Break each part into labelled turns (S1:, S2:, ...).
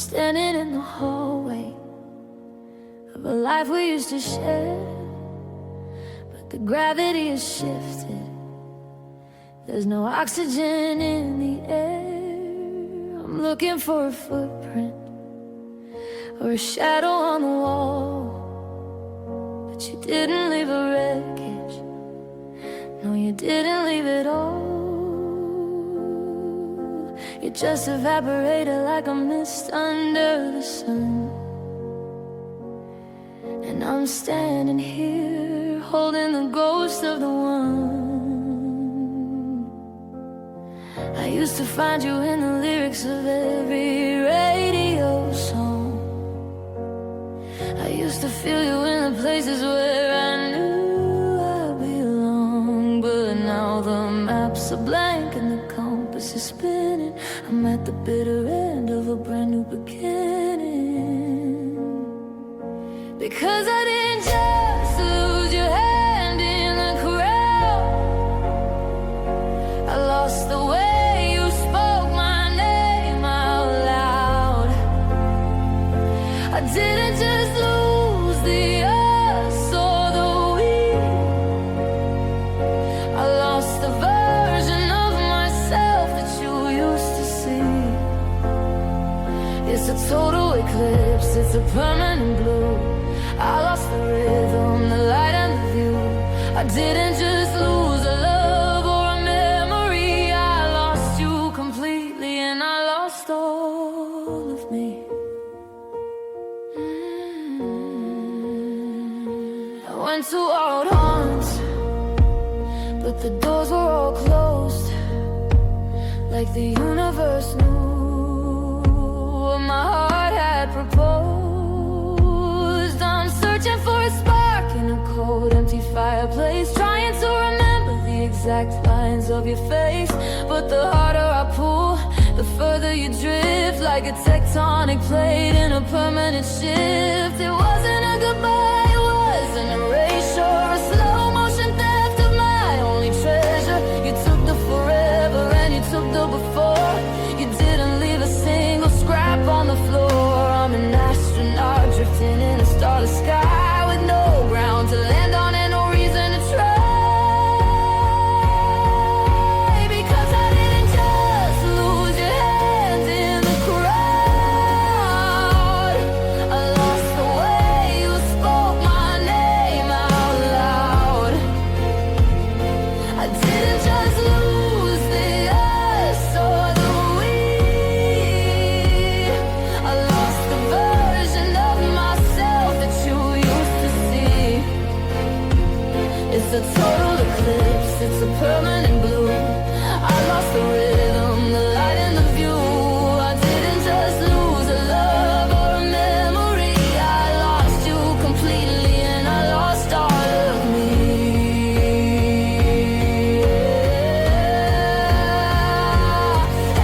S1: standing in the hallway of a life we used to share, but the gravity has shifted. There's no oxygen in the air. I'm looking for a footprint or a shadow on the wall, but you didn't leave a wreckage. No, you didn't leave it all. You just evaporated like a mist under the sun. And I'm standing here holding the ghost of the one. I used to find you in the lyrics of every radio song. I used to feel you in the places where I knew I belonged. But now the maps are blank and the compass is spinning. I'm at the bitter end of a brand new beginning. Because I didn't just lose your hand in the crowd, I lost the way you spoke my name out loud. I didn't just lose the us or the we, I lost the version of myself that you used to see. It's a total eclipse, it's a permanent blue. I lost the rhythm, the light and the view. I didn't just lose a love or a memory. I lost you completely and I lost all of me. I went to old haunts, but the doors were all closed, like the universe knew what my heart had proposed. I'm searching for a spark in a cold, empty fireplace, trying to remember the exact lines of your face. But the harder I pull, the further you drift, like a tectonic plate in a permanent shift. It wasn't a goodbye, it was an erasure, a slow motion theft of my only treasure. You took the forever and you took the before. You didn't leave a single scrap on the floor. I'm an astronaut drifting in a starless sky with no ground to land on and no reason to try. Because I didn't just lose your hand in the crowd, I lost the way you spoke my name out loud. I didn't just lose the us or the we, I lost the version of myself that you used to see. It's a total eclipse, it's a permanent blue. I lost the rhythm, the light and the view. I didn't just lose a love or a memory. I lost you completely and I lost all of me.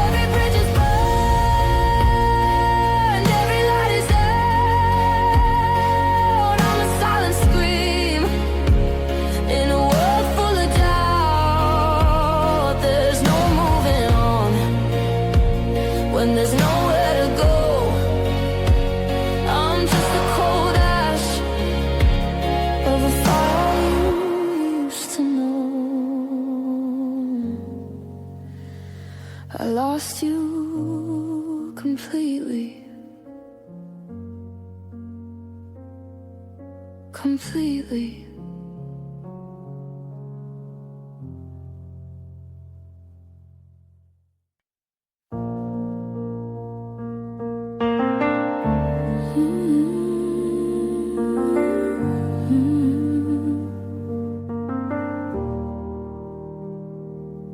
S1: Every bridge is burned, every light is out. I'm a silent scream in a world full of doubt. There's no moving on when there's nowhere to go. I'm just a cold ash of a fire you used to know. I lost you completely, completely.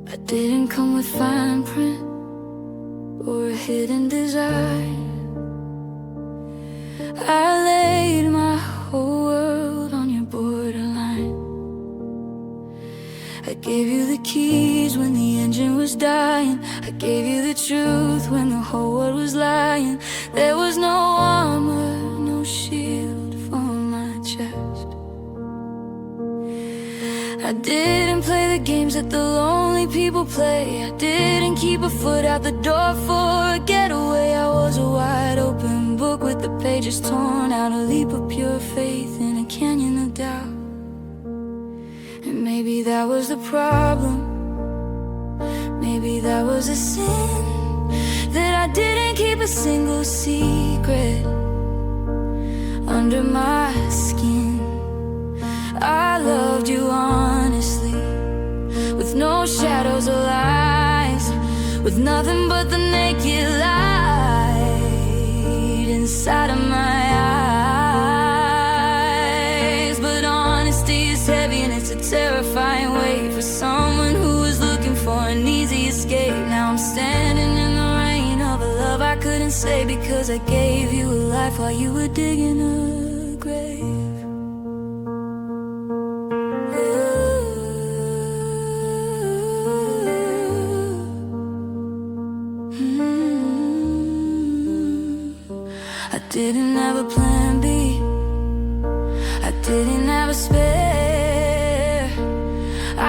S1: I didn't come with fine print or a hidden design. I laid my whole world on your borderline. I gave you the keys when the engine was dying. I gave you the truth when the whole world was lying. There was no armor, no shield for my chest. I didn't play the games that the lonely people play. I didn't keep a foot out the door for a getaway. I was a wide open pages torn out, a leap of pure faith in a canyon of doubt. And maybe that was the problem, maybe that was a sin, that I didn't keep a single secret under my skin. I loved you honestly, with no shadows or lies, with nothing but the naked light inside of my eyes. But honesty is heavy and it's a terrifying weight for someone who was looking for an easy escape. Now I'm standing in the rain of a love I couldn't say, because I gave you a life while you were digging a grave. I didn't have a plan B, I didn't have a spare.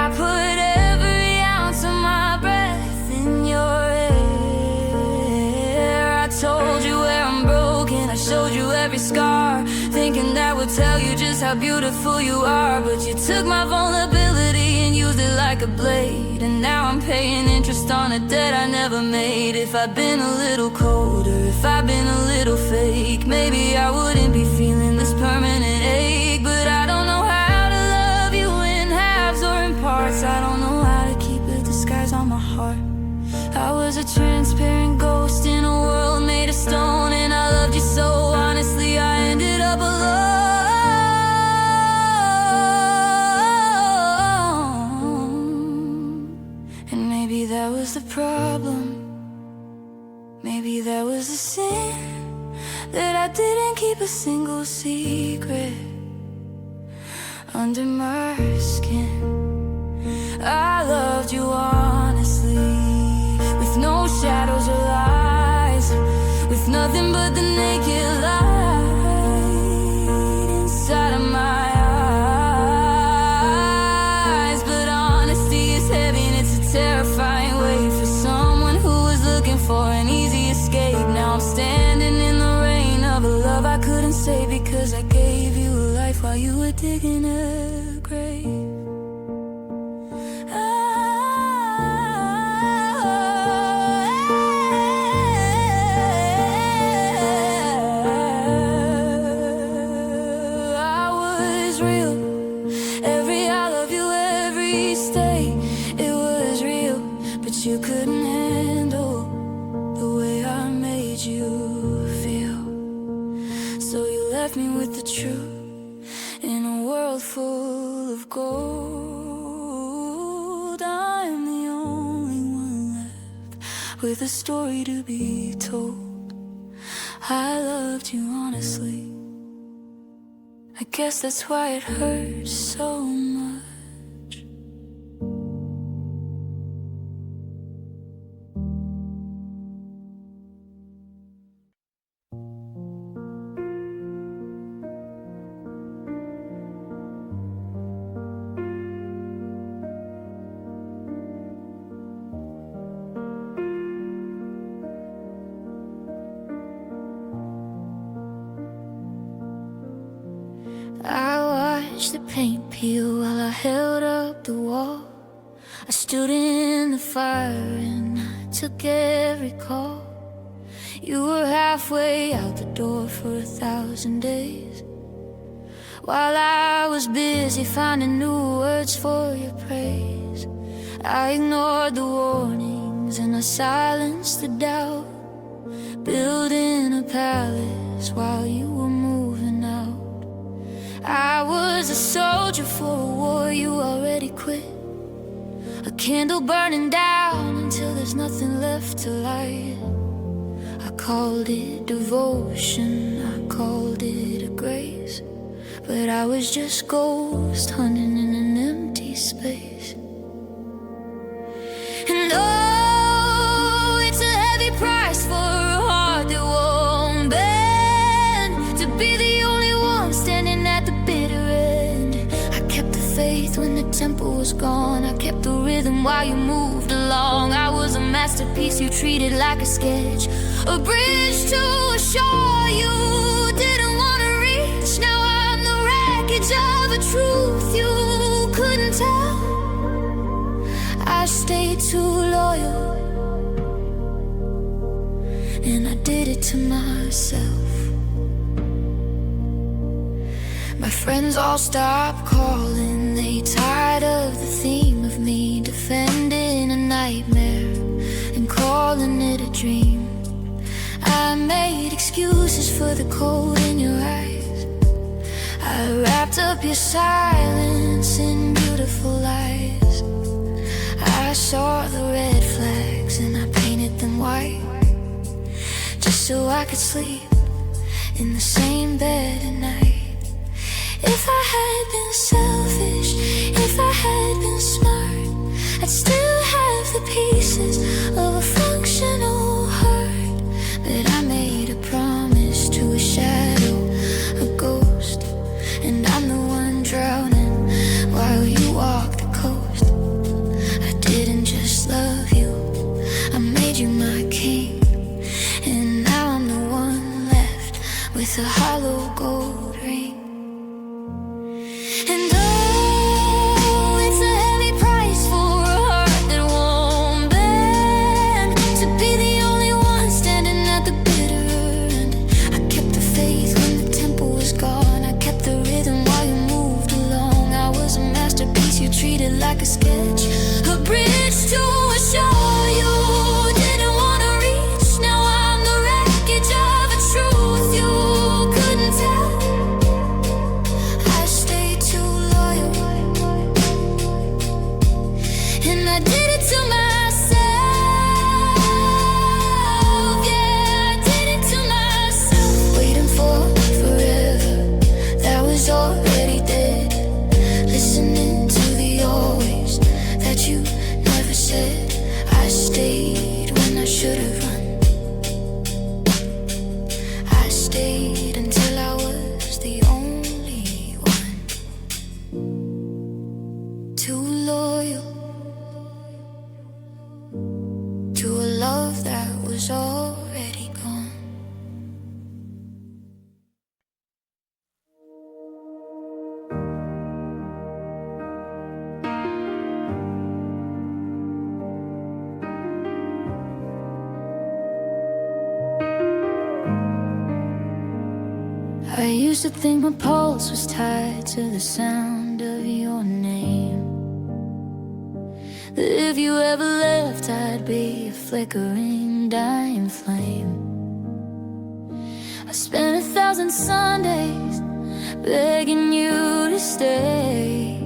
S1: I put every ounce of my breath in your air. I told you where I'm broken, I showed you every scar, thinking that would tell you just how beautiful you are. But you took my vulnerability and used it like a blade, and now I'm paying interest on a debt I never made. If I'd been a little colder, if I'd been a little fake, maybe I wouldn't be feeling this permanent ache. But I don't know how to love you in halves or in parts. I don't know how to keep a disguise on my heart. I was a transparent ghost in a world made of stone, and I loved you so honestly I ended up alone. And maybe that was the problem, maybe that was the sin, that I didn't keep a single secret under my skin. I loved you honestly, with no shadows or lies, with nothing but the naked light inside of my eyes. But honesty is heavy and it's a terrifying weight for someone who was looking for an easy escape. Now I'm standing in the rain of a love I couldn't say, because I gave you a life while you were digging a grave. You couldn't handle the way I made you feel, so you left me with the truth in a world full of gold. I'm the only one left with a story to be told. I loved you honestly, I guess that's why it hurts so much. I watched the paint peel while I held up the wall. I stood in the fire and I took every call. You were halfway out the door for 1,000 days, while I was busy finding new words for your praise. I ignored the warnings and I silenced the doubt, building a palace while you were moving out. I was a soldier for a war you already quit, a candle burning down until there's nothing left to light. I called it devotion, I called it a grace, but I was just ghost hunting in an empty space. And oh, it's a heavy price for a heart that won't bend, to be the only one standing at the bitter end. I kept the faith when the tempo was gone, I kept the rhythm while you moved along. I was a masterpiece you treated like a sketch, a bridge to a shore you tell. I stayed too loyal, and I did it to myself. My friends all stopped calling. They tired of the theme of me defending a nightmare and calling it a dream. I made excuses for the cold in your eyes. I wrapped up your silence in beautiful lies. I saw the red flags and I painted them white, just so I could sleep in the same bed at night. If I had been selfish, if I had been smart, I'd still have the pieces of a functional heart. But I made a promise to a shadow, a ghost, and I'm the one drowning while you walk the coast. I didn't just love you, I made you my king, and now I'm the one left with a hollow gold ring. And oh, it's a heavy price for a heart that won't bend, to be the only one standing at the bitter end. I kept the faith when the tempo was gone. I kept the rhythm while you moved along. I was a masterpiece you treated like a sketch, a bridge to a shore you didn't want to reach. Now I'm the wreckage of a truth you couldn't tell. I stayed too loyal, and I did it to myself. Yeah, I did it to myself. Waiting for forever, that was already dead. Listening to the always that you never said. I stayed when I should have run. I stayed until I was the only one. Too loyal to a love that was already gone. I used to think my pulse was tied to the sound of your name, that if you ever left I'd be a flickering, dying flame. I spent 1,000 Sundays begging you to stay,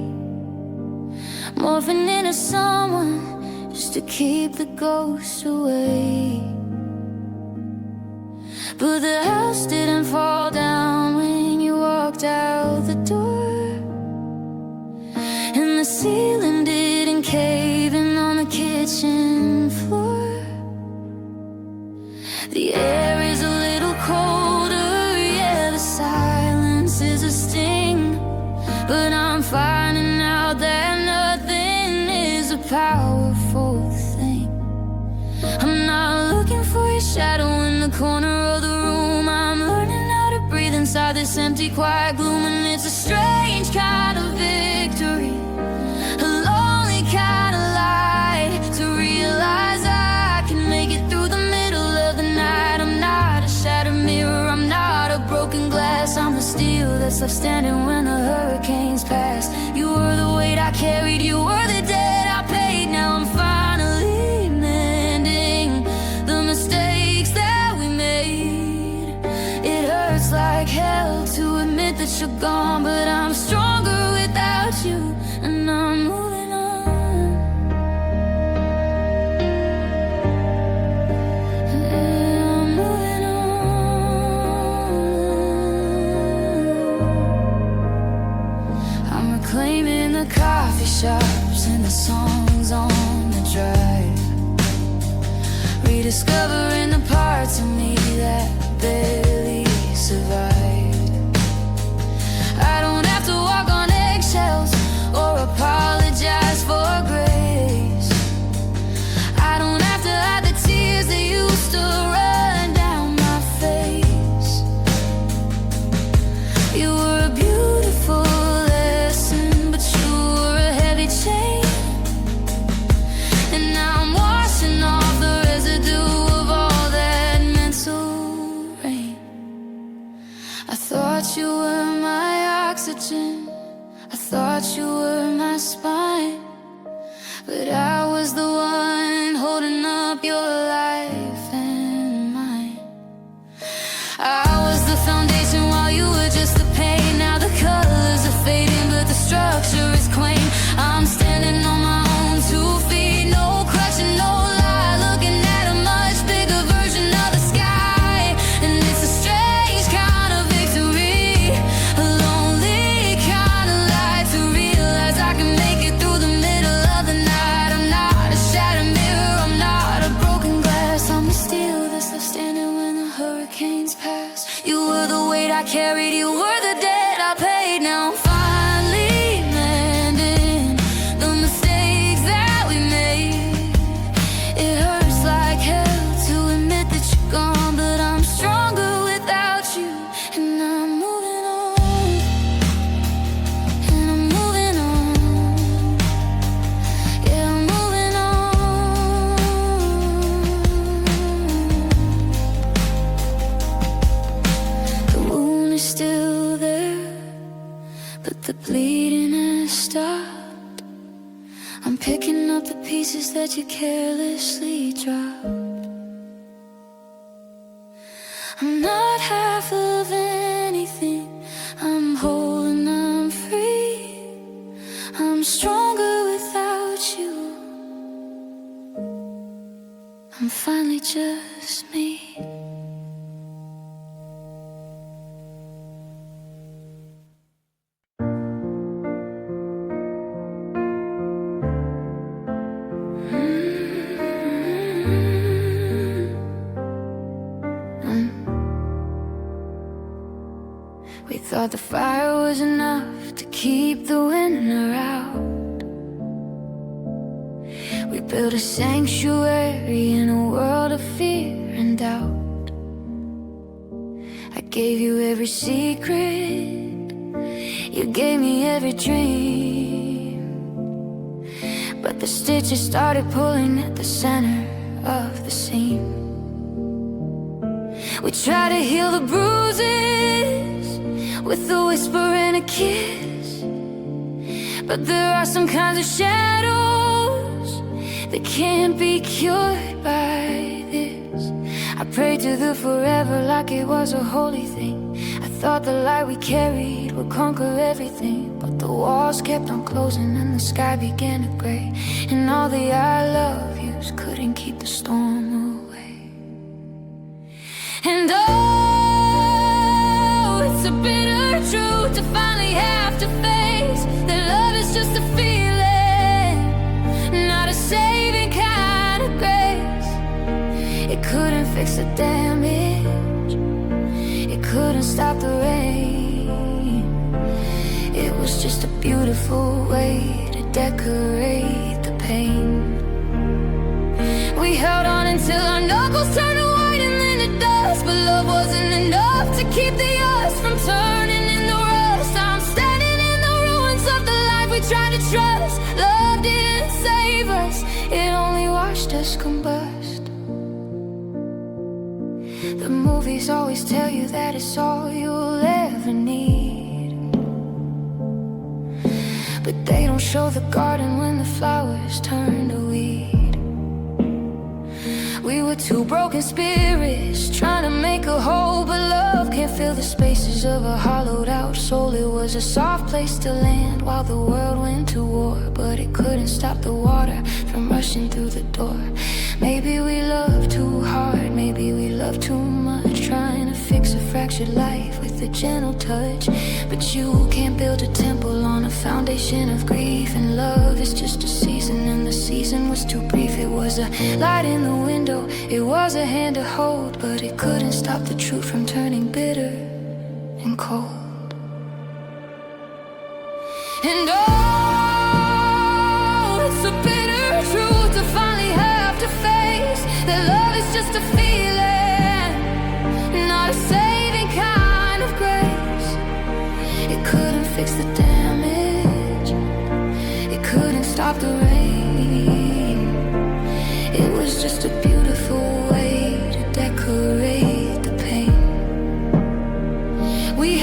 S1: morphing into someone just to keep the ghosts away. But the house didn't fall down when you walked out the door, and the ceiling didn't cave in on the kitchen floor. The air is a little colder, yeah, the silence is a sting, but I'm finding out that nothing is a powerful thing. I'm not looking for a shadow in the corner of the room. I'm learning how to breathe inside this empty, quiet gloom. And it's a strange kind of victory, a lonely kind of light, to realize I can make it through the middle of the night. I'm not a shattered mirror, I'm not a broken glass. I'm the steel that's left standing when the hurricanes pass. You were the weight I carried, you were the debt I paid. Now I'm finally mending the mistakes that we made. It hurts like hell to admit that you're gone, but I'm stronger without you, and I'm moving on. Yeah, I'm moving on. I'm reclaiming the coffee shops and the songs on the drive, rediscovering the parts of me that barely survived. I don't have to walk on eggshells or apologize for grace. I don't have to hide the tears that used to run down my face. You were a beautiful lesson, but you were a heavy thought you were my oxygen, I thought you were my spine, but I was the one holding up your life and mine. I was the foundation while you were just the pain. Now the colors are fading, but the structure is quaint. I'm standing on my own 2 feet, no crushing, no lie, looking at a much bigger version of the sky. And it's a strange kind of victory, a lonely kind of life, to realize I can make it through the middle of the night. I'm not a shattered mirror, I'm not a broken glass, I'm the steel that's left standing when the hurricanes pass. You were the weight I carried, you were the debt I paid. Now I'm finally mending the mistakes that we made. It hurts like hell to admit that you're gone, but I'm stronger without you. And I'm moving on, and I'm moving on. Yeah, I'm moving on. The wound is still there, but the bleeding has stopped. I'm picking up the pieces that you carelessly dropped. I'm not half of anything, I'm whole and I'm free. I'm stronger without you, I'm finally just me. We thought the fire was enough to keep the winter out. We built a sanctuary in a world of fear and doubt. I gave you every secret, you gave me every dream, but the stitches started pulling at the center of the seam. We try to heal the bruises with a whisper and a kiss, but there are some kinds of shadows that can't be cured by this. I prayed to the forever like it was a holy thing. I thought the light we carried would conquer everything, but the walls kept on closing and the sky began to gray, and all the I love yous couldn't keep the storm away. And oh, it's a bitter truth to finally have to face that love is just a feeling, not a saving kind of grace. It couldn't fix the damage, it couldn't stop the rain. It was just a beautiful way to decorate the pain. We held on until our knuckles turned to white and then to dust, but love wasn't enough to keep the us from turning into rust. I'm standing in the ruins of the life we tried to trust. Love didn't save us, it only watched us combust. The movies always tell you that it's all you'll ever need, but they don't show the garden when the flowers turn to weed. We were two broken spirits trying to make a hole, but love can't fill the spaces of a hollowed out soul. It was a soft place to land while the world went to war, but it couldn't stop the water from rushing through the door. Maybe we love too hard, maybe we love too much, trying to fix a fractured life with a gentle touch. But you can't build a temple on a foundation of grief, and love is just a season, and the season was too brief. It was a light in the window, it was a hand to hold, but it couldn't stop the truth from turning bitter and cold. And oh, it's a bitter truth to finally have to face that love is just a feeling, not a saving kind of grace. It couldn't fix the damage, it couldn't stop the rain. It was just a beautiful way to decorate the pain. We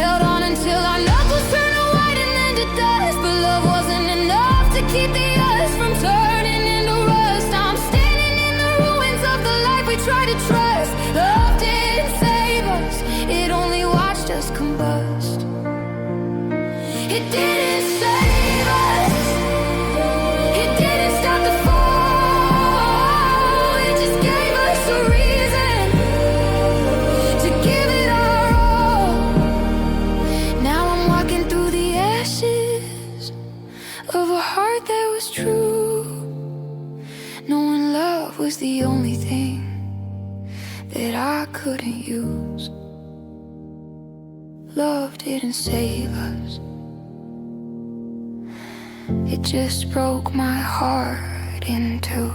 S1: was the only thing that I couldn't use. Love didn't save us, it just broke my heart in two.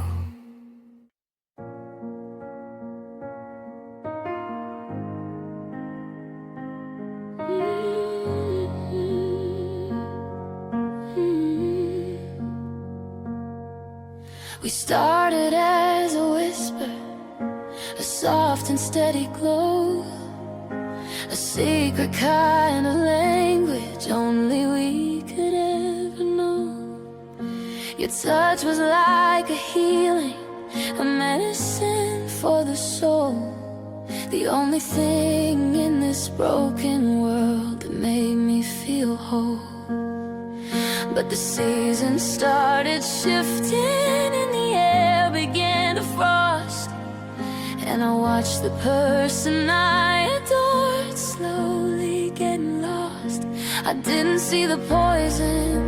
S1: We started as a whisper, a soft and steady glow, a secret kind of language only we could ever know. Your touch was like a healing, a medicine for the soul, the only thing in this broken world that made me feel whole. But the seasons started shifting and the air began to frost, and I watched the person I adored slowly getting lost. I didn't see the poison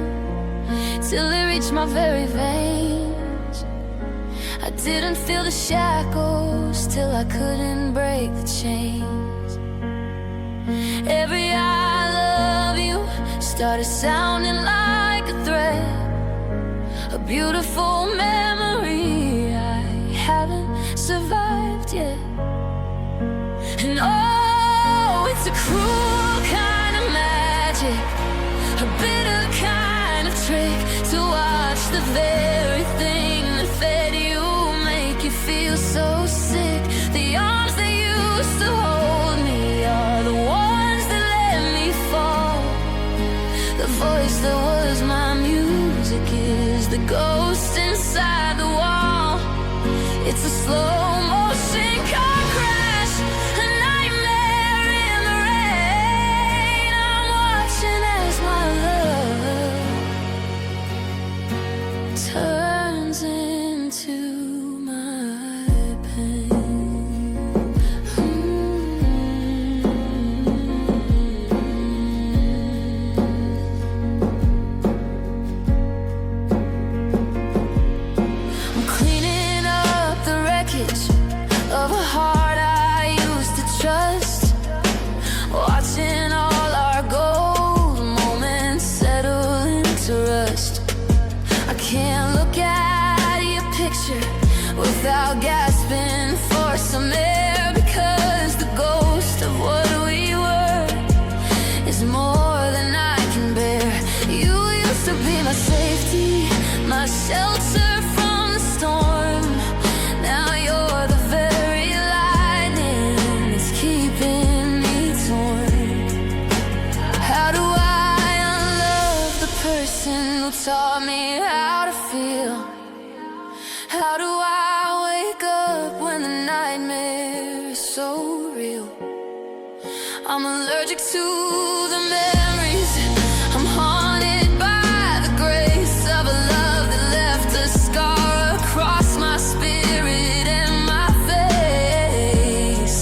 S1: till it reached my very veins. I didn't feel the shackles till I couldn't break the chains. Every I love you started sounding like a threat, a beautiful memory I haven't survived yet. And oh, it's a cruel kind of magic, a bitter kind of trick, to watch the very thing that fed you make you feel so sick. The arms that used to hold me are the ones that let me fall. The voice that was my music is the ghost inside the wall. It's a slow motion car crash, a nightmare in the rain. I'm watching as my love turns into my pain. I'm cleaning up the wreckage of a heart I used to trust, watching all our gold moments settle into rust. I can't look at your picture without gasping for some air, because the ghost of what we were is more than I can bear. You used to be my safety, my shelter from the storm. Now you're the very lightning that's keeping me torn. How do I unlove the person who taught me how to feel? How do I wake up when the nightmare is so real? I'm allergic to the memories, I'm haunted by the grace of a love that left a scar across my spirit and my face.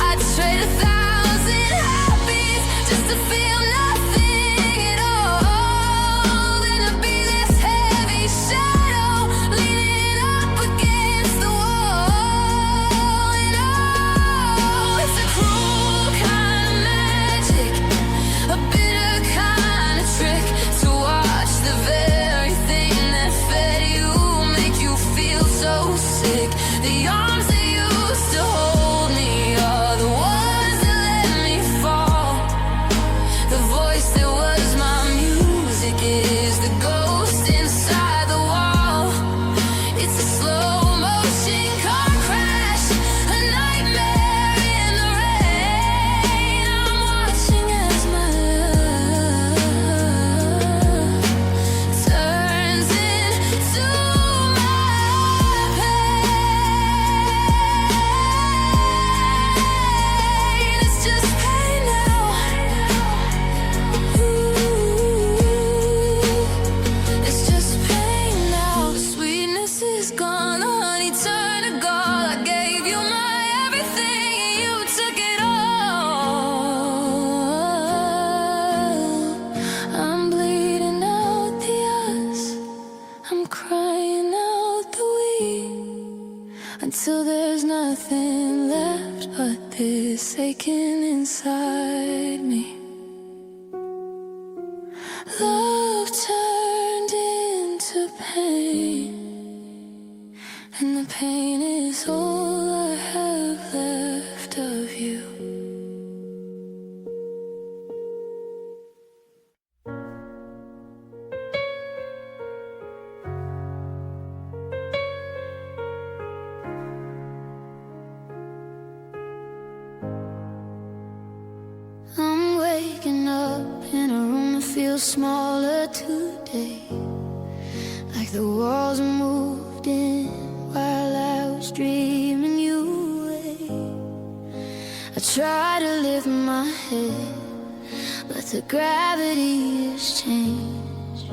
S1: I'd trade 1,000 heartbeats just to feel nothing at all, than to be this heavy shadow leaning up against the wall. And oh, it's a cruel kind of magic, aching inside me. Love turned into pain, and the pain is all I have left of you. I'm waking up in a room that feels smaller today, like the walls are moved in while I was dreaming you away. I try to lift my head, but the gravity has changed.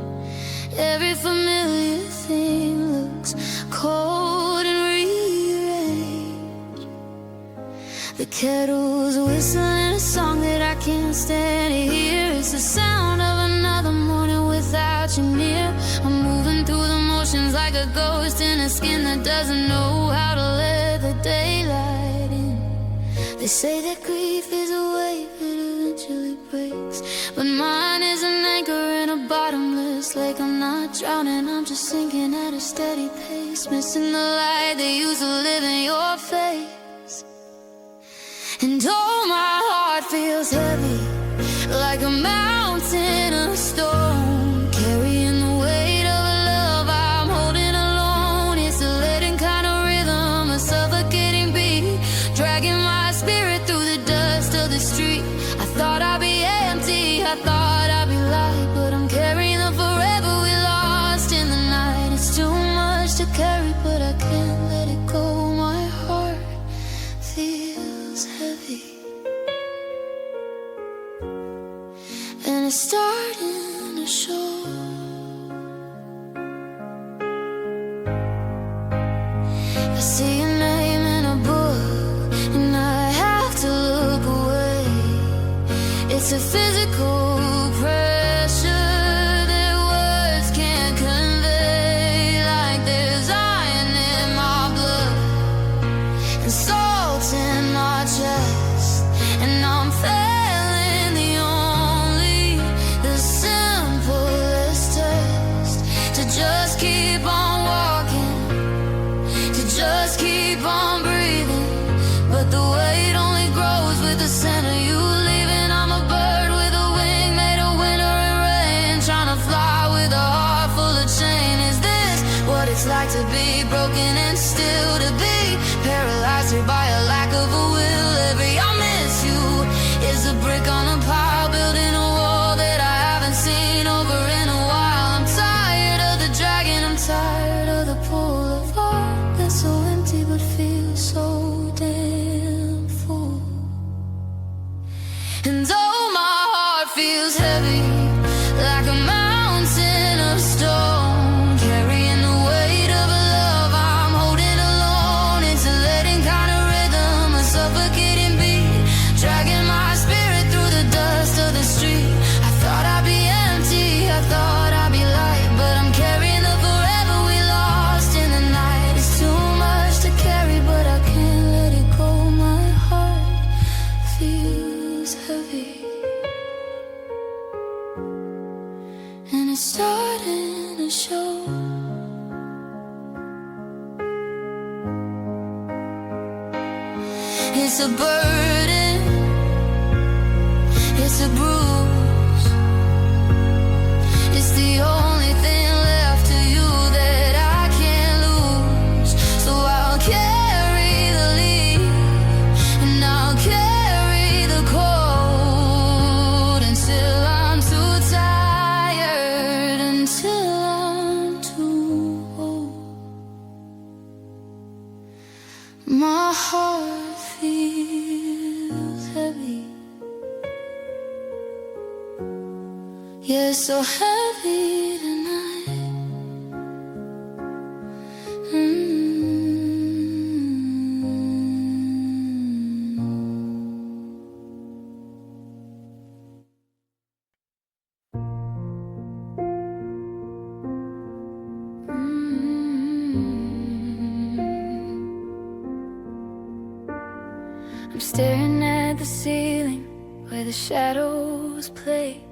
S1: Every familiar thing looks cold and rearranged. The kettle's whistling a song that I can't stand to hear. It's the sound of another morning without you near. I'm moving through the motions like a ghost in a skin that doesn't know how to let the daylight in. They say that grief is a wave that eventually breaks, but mine is an anchor in a bottomless lake. I'm not drowning, I'm just sinking at a steady pace, missing the light that used to live in your face. And oh, my heart feels heavy, like a mountain of stone, carrying the weight of a love I'm holding alone. It's a leaden kind of rhythm, a suffocating beat, dragging my spirit through the dust of the street. I thought I'd be empty, I thought I'd be light, but I'm carrying the forever we lost in the night. It's too much to carry, but I can't let it go. My heart feels heavy, and it's starting to show. I see your name in a book, and I have to look away. It's a physical pressure that words can't convey, like there's iron in my blood and salt in my chest, and I'm failing the simplest test, to just keep on walking, to just keep on breathing. But the weight only grows with the scent of you leaving. I'm a bird with a wing made of winter and rain, trying to fly with a heart full of chain. Is this what it's like to be broken and still to be paralyzed here by a lack of a will? Every I miss you is a brick on a pile, building a wall that I haven't seen over in a while. I'm tired of the dragging, I'm tired of the pool of heart that's so empty but feels so damn full. And oh, my heart feels heavy, like a mountain of stone, carrying the weight of a love I'm holding alone. It's a leaden kind of rhythm, a suffocating beat, dragging my spirit through the dust of the street. I thought I'd be empty, I thought I'd be light, but I'm carrying the forever we lost in the night. It's too much to carry, but I can't let it go. My heart feels heavy, and it's starting to show. It's a burden, it's a bruise, it's the only thing left to you that I can't lose. So I'll carry the lead, and I'll carry the cold, until I'm too tired, until I'm too old. My heart feels heavy, yeah, it's so heavy tonight. I'm staring at the ceiling where the shadows play,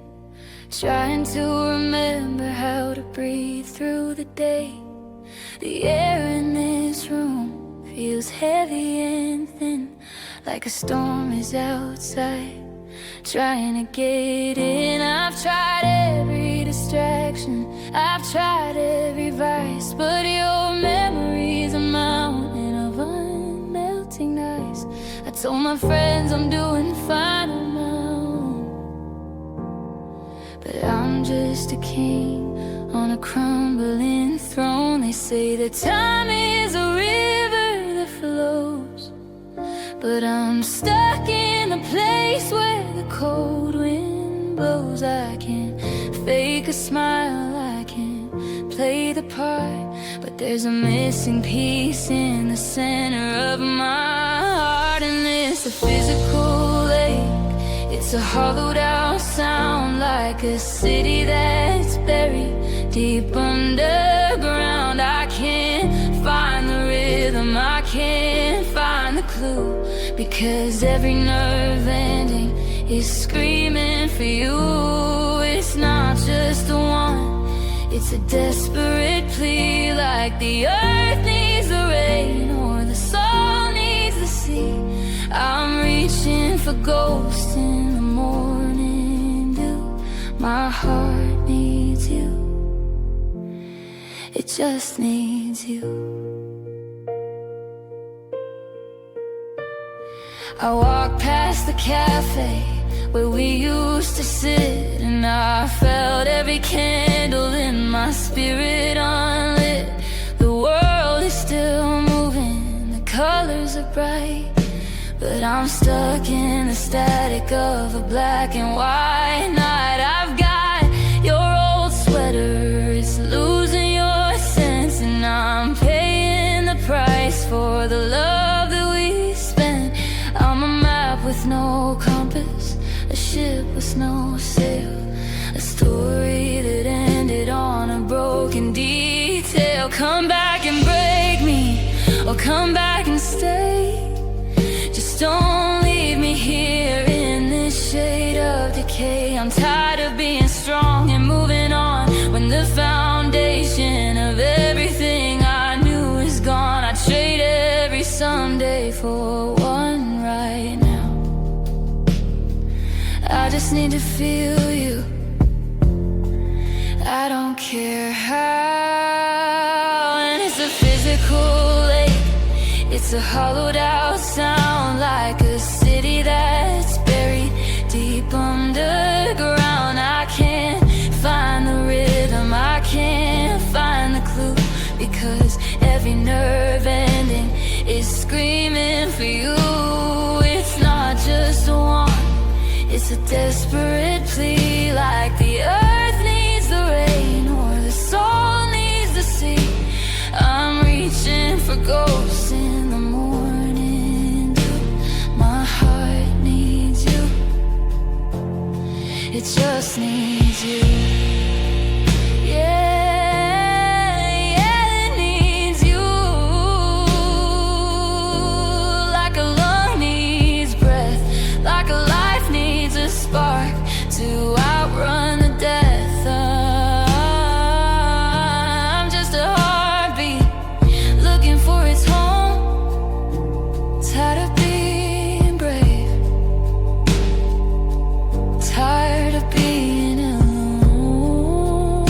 S1: trying to remember how to breathe through the day. The air in this room feels heavy and thin, like a storm is outside, trying to get in. I've tried every distraction, I've tried every vice, but your memory's a mountain of unmelting ice. I told my friends I'm doing fine on my own, but I'm just a king on a crumbling throne. They say that time is a river that flows, but I'm stuck in a place where the cold wind blows. I can't fake a smile, I can't play the part, but there's a missing piece in the center of my heart. And it's a physical ache, it's a hollowed out sound, like a city that's buried deep underground. I can't find the rhythm, I can't find the clue, because every nerve ending is screaming for you. It's not just a want, it's a desperate plea, like the earth needs the rain or the soul needs the sea. I'm reaching for ghosts in the morning dew. My heart needs you, it just needs you. I walk past the cafe where we used to sit, and I felt every candle in my spirit unlit. The world is still moving, the colors are bright, but I'm stuck in the static of a black and white night. I've got your old sweater, it's losing your sense, and I'm paying the price for the love that we spent. I'm a map with no compass, a ship with no sail, a story that ended on a broken detail. Come back and break me, or come back and stay. Just don't leave me here in this shade of decay. I'm tired of being strong and moving on when the foundation of everything I knew is gone. I trade every someday for one right now. I just need to feel you, I don't care how. And it's a physical ache, it's a hollowed out sound, like a city that's buried deep underground. I can't find the rhythm, I can't find the clue, because every nerve ending is screaming for you. It's not just a want, it's a desperate plea, like the earth needs the rain or the soul needs the sea. I'm reaching for ghosts in the morning dew. My heart needs you, it just needs you. To outrun the death, I'm just a heartbeat looking for its home. Tired of being brave, tired of being alone.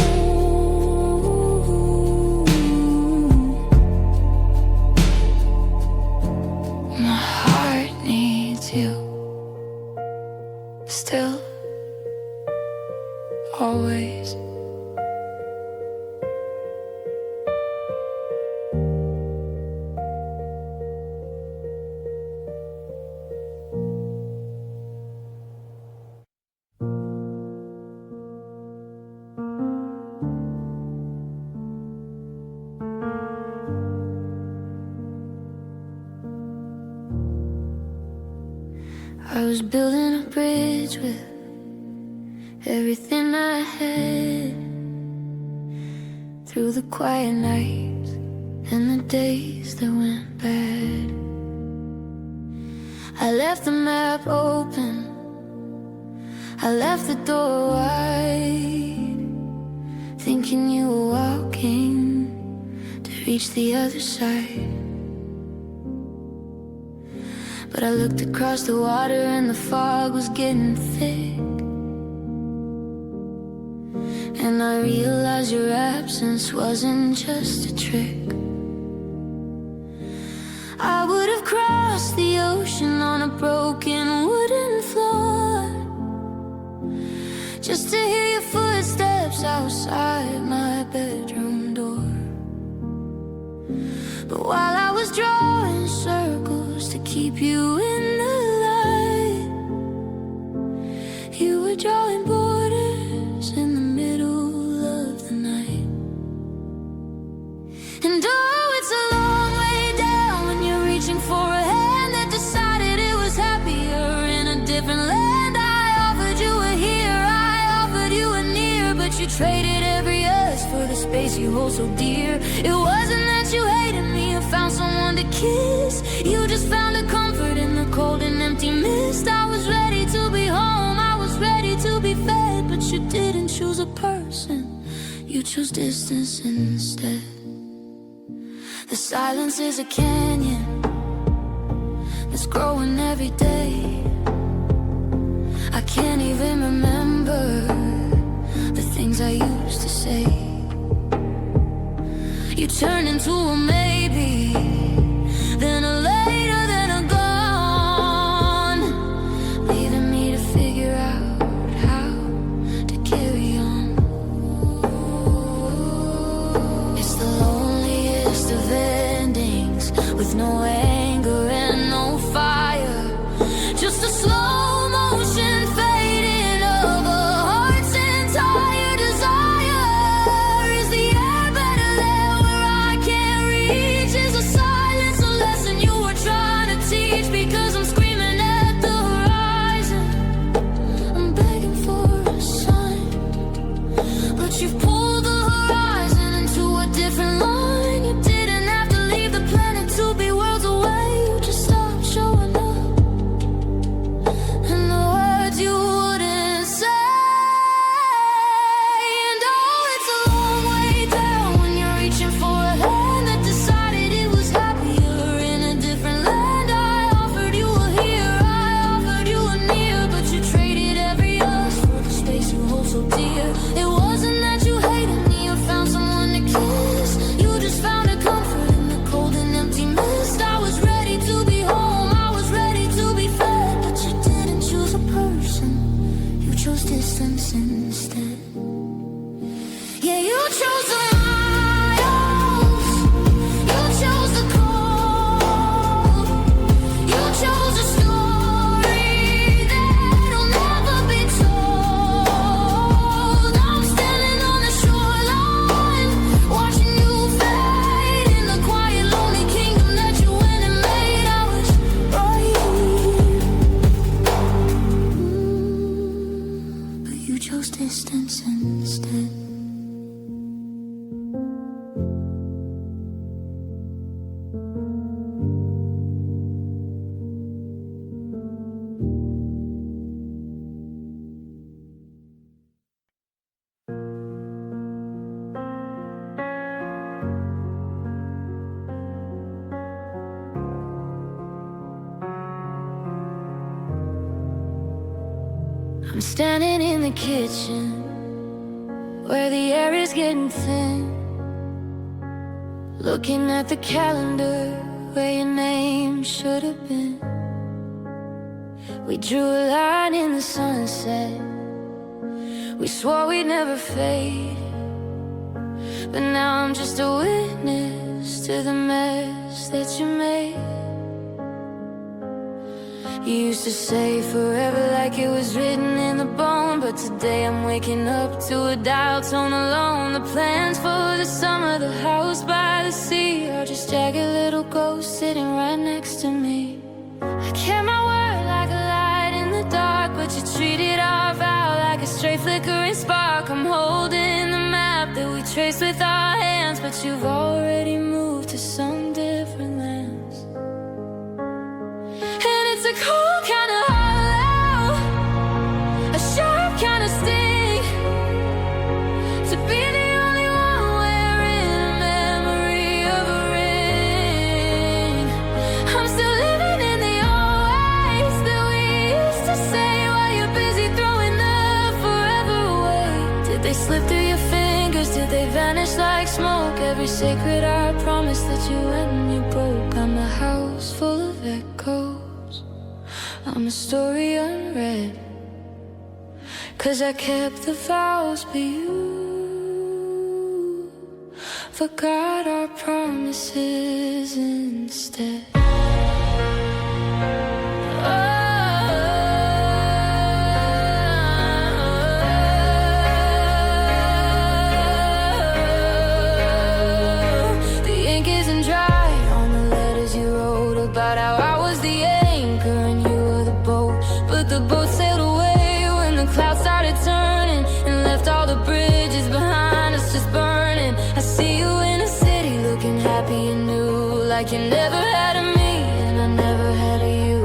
S1: My heart needs you still, always. I was building a bridge with everything I had, through the quiet nights and the days that went bad. I left the map open, I left the door wide, thinking you were walking to reach the other side. But I looked across the water and the fog was getting thick, and I realized your absence wasn't just a trick. I would have crossed the ocean on a broken wooden floor, just to hear your footsteps outside my bedroom door. But while I was drawing circles to keep you in the light, you were drawing borders in the middle of the night. And oh, it's a long way down when you're reaching for a hand that decided it was happier in a different land. I offered you a here, I offered you a near, but you traded every us for the space you hold so dear. It wasn't that you hated me or found someone to kiss, you just found a comfort in the cold and empty mist. I was ready to be home, I was ready to be fed, but you didn't choose a person, you chose distance instead. The silence is a canyon that's growing every day. I can't even remember the things I used to say. You turn into a maybe, then a later, then a gone, leaving me to figure out how to carry on. It's the loneliest of endings, with no anger and no fire, just a slow motion fading of a heart's entire desire. Is the air better there where I can't reach? Is the silence a lesson you were trying to teach? Because I'm screaming at the horizon, I'm begging for a sign, but you've pulled the horizon into a different line. You didn't have to leave the planet to be worlds away, you just stopped showing up, and the words you wouldn't say. And oh, it's a long way down when you're reaching for a hand that decided it was happier in a different land. I offered you a here, I offered you a near, but you traded every us for the space you hold so dear. It wasn't that you hated me or found someone to kiss, you just found a comfort in the cold and empty mist. I was ready to be home, I was ready to be fed, but you didn't choose a person, you chose distance instead. Yeah, you chose the miles, you chose the cold, you chose a story that'll never be told. I'm standing on the shoreline, watching you fade in the quiet, lonely kingdom that you went and made. I was right, but you chose distance instead. I'm standing in the kitchen where the air is getting thin, looking at the calendar where your name should have been. We drew a line in the sunset, we swore we'd never fade, but now I'm just a witness to the mess that you made. You used to say forever like it was written in the bone, but today I'm waking up to a dial tone alone. The plans for the summer, the house by the sea, are just jagged little ghosts sitting right next to me. I kept my word like a light in the dark, but you treated our vow like a stray flickering spark. I'm holding the map that we traced with our hands, but you've already moved to some different lands. And it's a cold kind of hollow, a sharp kind of sting, to be the only one wearing a memory of a ring. I'm still living in the old ways that we used to say while you're busy throwing the forever away. Did they slip through your fingers? Did they vanish like smoke? Every sacred heart promise that you went and you broke. I'm a house full of echoes, I'm a story unread, 'cause I kept the vows, but you forgot our promises instead. The ink isn't dry on the letters you wrote about how I was the anchor and you were the boat, but the boat sailed away when the clouds started turning and left all the bridges behind us just burning. I see you in a city looking happy and new, like you never had a me and I never had a you.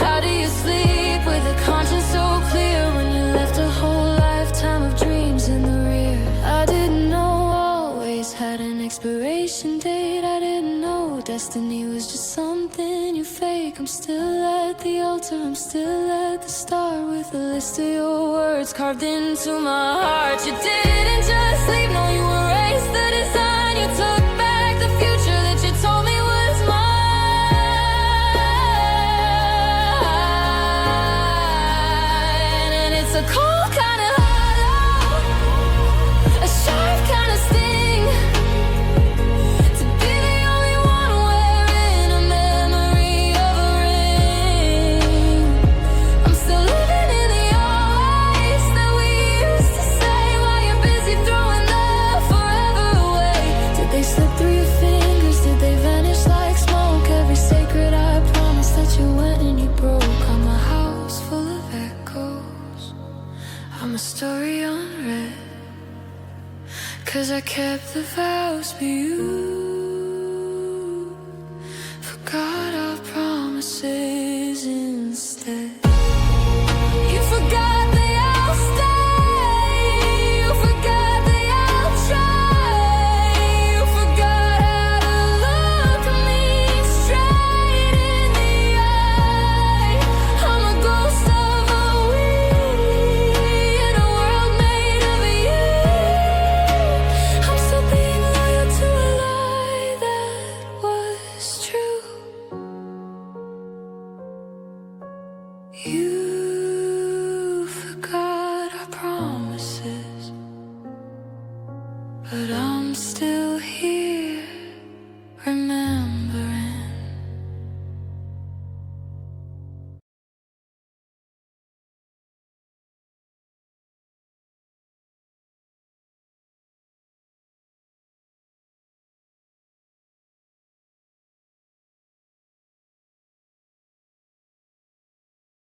S1: How do you sleep with a conscience so clear when you left a whole lifetime of dreams in the rear? I didn't know always had an expiration date. I didn't know destiny was just something you fake. I'm still at the altar, I'm still at the start, with a list of your words carved into my heart. You didn't just leave, no, you erased the design. You took back the future that you told me was mine. And it's a cold kind of hollow, a sharp kind of sting, to be the only one wearing a memory of a ring. I'm still living in the old ways that we used to say while you're busy throwing the forever away. Did they slip through your fingers? Did they vanish like smoke? Every sacred I promised that you went and you broke. I'm a house full of echoes, I'm a story unread, 'cause I kept the vows, but you forgot our promises instead. You forgot that I'll stay, you forgot that I'll try, you forgot how to look me straight in the eye. I'm a ghost of a we in a world made of you. I'm still being loyal to a lie that was true. You